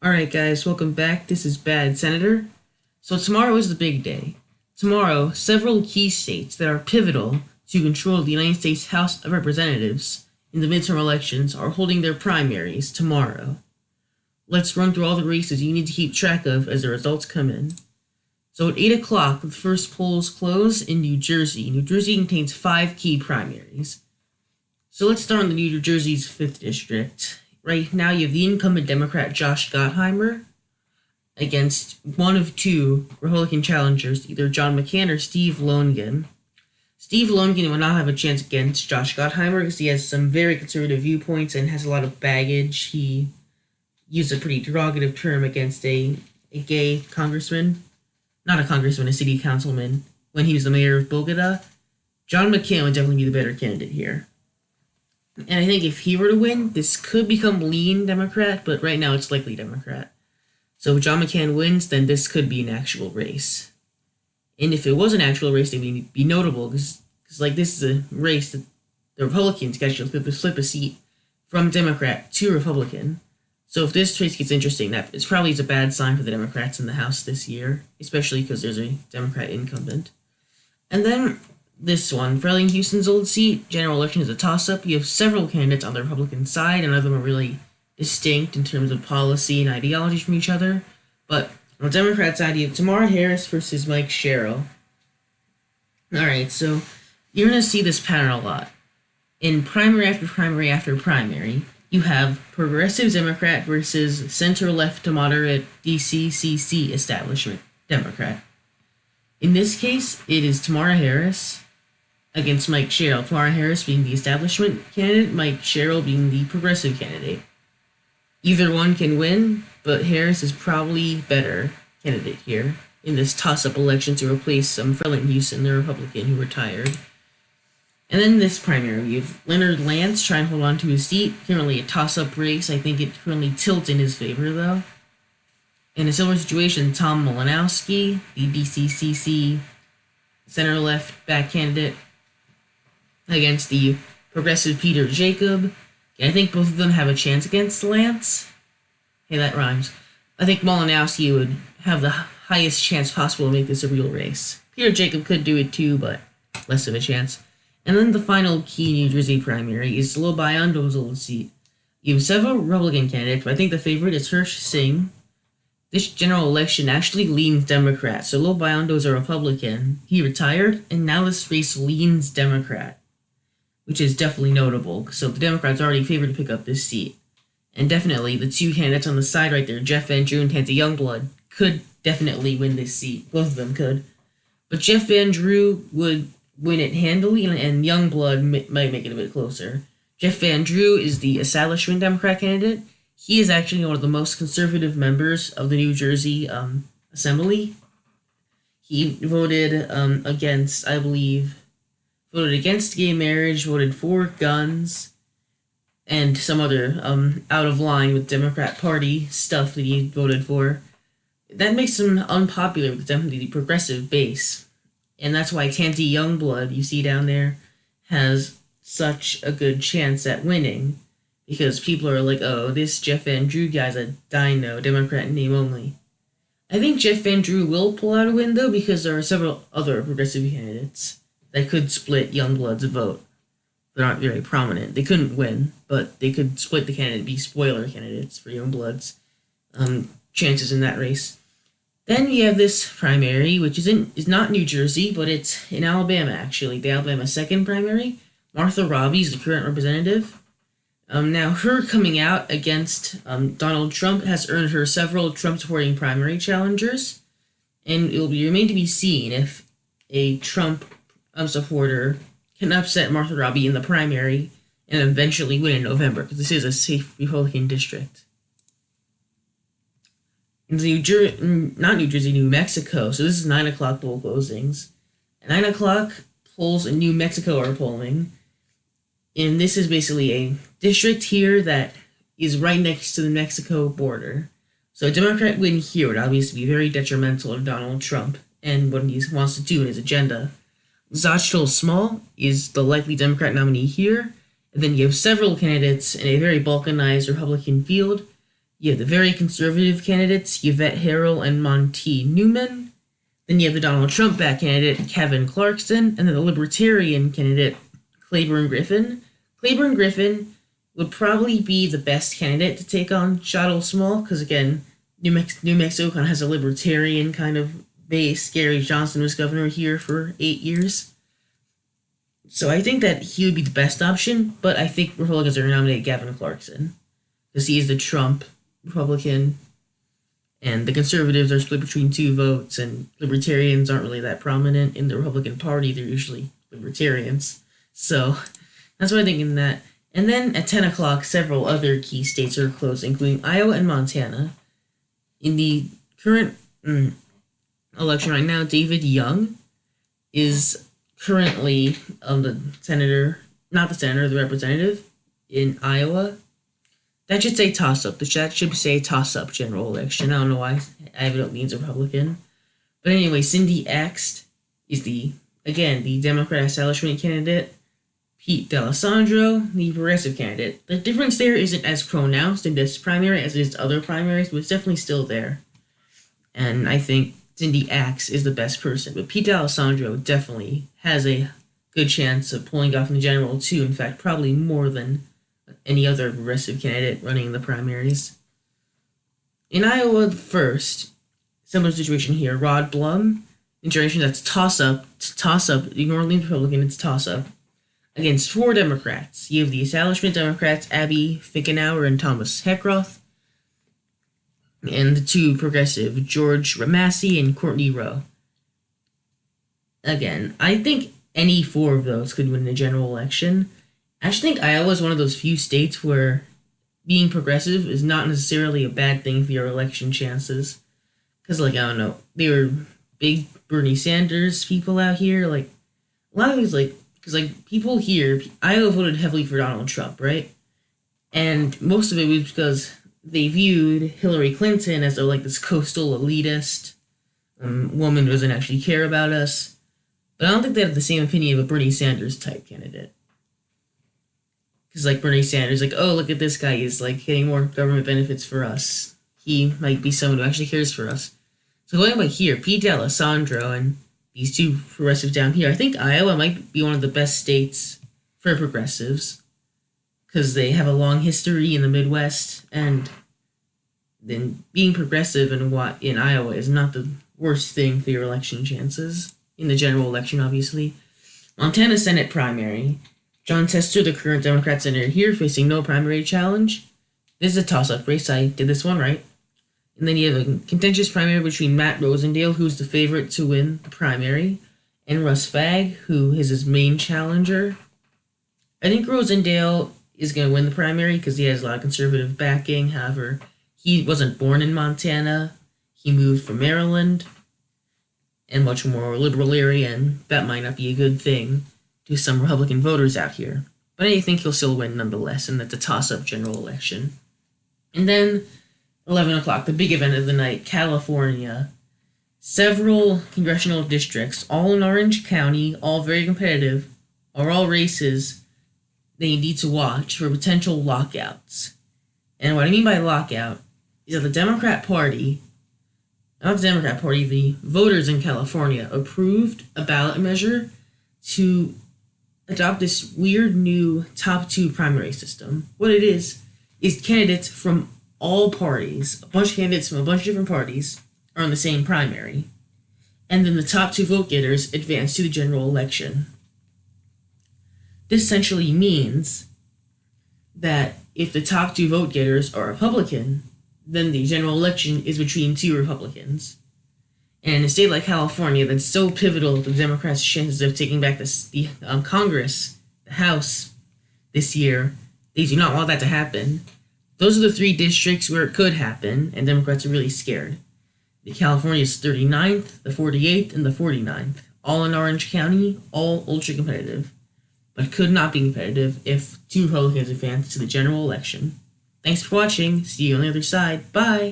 Alright guys, welcome back. This is Bad Senator. So tomorrow is the big day. Tomorrow, several key states that are pivotal to control the United States House of Representatives in the midterm elections are holding their primaries tomorrow. Let's run through all the races you need to keep track of as the results come in. So at 8 o'clock, the first polls close in New Jersey. New Jersey contains 5 key primaries. So let's start on the New Jersey's 5th district. Right now, you have the incumbent Democrat Josh Gottheimer against one of two Republican challengers, either John McCain or Steve Lonegan. Steve Lonegan will not have a chance against Josh Gottheimer because he has some very conservative viewpoints and has a lot of baggage. He used a pretty derogative term against a gay congressman, not a congressman, a city councilman, when he was the mayor of Bogota. John McCain would definitely be the better candidate here. And I think if he were to win, this could become lean Democrat, but right now it's likely Democrat. So if John McCain wins, then this could be an actual race. And if it was an actual race, it would be notable, because like this is a race that the Republicans can actually flip a seat from Democrat to Republican. So if this race gets interesting, that it's probably a bad sign for the Democrats in the House this year, especially because there's a Democrat incumbent. And then this one, Fairleigh Houston's old seat, general election is a toss-up. You have several candidates on the Republican side, and none of them are really distinct in terms of policy and ideology from each other. But on the Democrat side, you have Tamara Harris versus Mike Sherrill. Alright, so you're going to see this pattern a lot. In primary after primary after primary, you have progressive Democrat versus center-left to moderate DCCC establishment Democrat. In this case, it is Tamara Harris against Mike Sherrill. Tamara Harris being the establishment candidate, Mike Sherrill being the progressive candidate. Either one can win, but Harris is probably better candidate here in this toss-up election to replace Fairleigh Houston, the Republican who retired. And then this primary, you have Leonard Lance trying to hold on to his seat. Currently a toss-up race. I think it currently tilts in his favor, though. In a similar situation, Tom Malinowski, the DCCC center-left back candidate, against the progressive Peter Jacob. I think both of them have a chance against Lance. Hey, that rhymes. I think Malinowski would have the highest chance possible to make this a real race. Peter Jacob could do it too, but less of a chance. And then the final key New Jersey primary is Lobayondo's old seat. You have several Republican candidates, but I think the favorite is Hirsch Singh. This general election actually leans Democrat, so Lobayondo's a Republican. He retired, and now this race leans Democrat, which is definitely notable. So the Democrats already favored to pick up this seat. And definitely, the two candidates on the side right there, Jeff Van Drew and Tansy Youngblood, could definitely win this seat. Both of them could. But Jeff Van Drew would win it handily, and Youngblood might make it a bit closer. Jeff Van Drew is the establishment Democrat candidate. He is actually one of the most conservative members of the New Jersey Assembly. He voted against, I believe, voted against gay marriage, voted for guns, and some other out of line with Democrat Party stuff that he voted for. That makes him unpopular with definitely the progressive base. And that's why Tansy Youngblood, you see down there, has such a good chance at winning. Because people are like, oh, this Jeff Van Drew guy's a dino, Democrat in name only. I think Jeff Van Drew will pull out a win, though, because there are several other progressive candidates that could split Youngblood's vote. They aren't very prominent. They couldn't win, but they could split the candidate, be spoiler candidates for Youngblood's chances in that race. Then we have this primary, which is not New Jersey, but it's in Alabama, actually. The Alabama 2nd primary. Martha Robbie is the current representative. Now, her coming out against Donald Trump has earned her several Trump-supporting primary challengers, and it will remain to be seen if a Trump supporter can upset Martha Robbie in the primary and eventually win in November, because this is a safe Republican district. In New Mexico, so this is 9 o'clock poll closings. At 9 o'clock, polls in New Mexico are polling, and this is basically a district here that is right next to the Mexico border. So a Democrat win here would obviously be very detrimental to Donald Trump and what he wants to do in his agenda. Xochitl Small is the likely Democrat nominee here, and then you have several candidates in a very balkanized Republican field. You have the very conservative candidates, Yvette Harrell and Monty Newman. Then you have the Donald Trump-backed candidate, Kevin Clarkson, and then the Libertarian candidate, Claiborne Griffin. Claiborne Griffin would probably be the best candidate to take on Shottle Small, because again, New Mexico kind of has a libertarian kind of base. Gary Johnson was governor here for 8 years. So I think that he would be the best option, but I think Republicans are going to nominate Gavin Clarkson, because he is the Trump Republican, and the conservatives are split between 2 votes, and libertarians aren't really that prominent in the Republican Party. They're usually libertarians. So that's what I'm thinking that. And then at 10 o'clock, several other key states are closed, including Iowa and Montana. In the current election right now, David Young is currently the representative in Iowa. That should say toss-up. The chat should say toss-up general election. I don't know why. I have it means Republican. But anyway, Cindy Axt is the Democrat establishment candidate. Pete D'Alessandro, the progressive candidate. The difference there isn't as pronounced in this primary as it is other primaries, but it's definitely still there. And I think Cindy Axe is the best person. But Pete D'Alessandro definitely has a good chance of pulling off in the general, too. In fact, probably more than any other progressive candidate running in the primaries. In Iowa first, similar situation here. Rod Blum, in generation that's toss-up, ignore the Republican, it's toss-up. Against 4 Democrats. You have the establishment Democrats, Abby Finkenauer and Thomas Heckroth, and the 2 progressive, George Ramassi and Courtney Rowe. Again, I think any 4 of those could win the general election. I actually think Iowa is one of those few states where being progressive is not necessarily a bad thing for your election chances. Because, I don't know, they were big Bernie Sanders people out here. A lot of these, because, people here, Iowa voted heavily for Donald Trump, right? And most of it was because they viewed Hillary Clinton as, this coastal elitist woman who doesn't actually care about us. But I don't think they have the same opinion of a Bernie Sanders type candidate. Because, Bernie Sanders, oh, look at this guy, he's, getting more government benefits for us. He might be someone who actually cares for us. So going by here, Pete D'Alessandro and these 2 progressives down here, I think Iowa might be one of the best states for progressives, because they have a long history in the Midwest, and then being progressive in Iowa is not the worst thing for your election chances, in the general election, obviously. Montana Senate primary. John Tester, the current Democrat senator here, facing no primary challenge. This is a toss-up race. I did this one right. And then you have a contentious primary between Matt Rosendale, who's the favorite to win the primary, and Russ Fagg, who is his main challenger. I think Rosendale is going to win the primary because he has a lot of conservative backing. However, he wasn't born in Montana. He moved from Maryland, and much more liberal area, and that might not be a good thing to some Republican voters out here. But I think he'll still win nonetheless, and that's a toss-up general election. And then 11 o'clock, the big event of the night, California. Several congressional districts, all in Orange County, all very competitive, are all races they need to watch for potential lockouts. And what I mean by lockout is that the voters in California approved a ballot measure to adopt this weird new top 2 primary system. What it is candidates from all parties, a bunch of candidates from a bunch of different parties, are on the same primary. And then the top 2 vote getters advance to the general election. This essentially means that if the top 2 vote getters are Republican, then the general election is between 2 Republicans. And in a state like California that's so pivotal to the Democrats' chances of taking back the Congress, the House, this year, they do not want that to happen. Those are the 3 districts where it could happen, and Democrats are really scared. The California's 39th, the 48th, and the 49th, all in Orange County, all ultra-competitive, but could not be competitive if 2 Republicans advance to the general election. Thanks for watching. See you on the other side. Bye!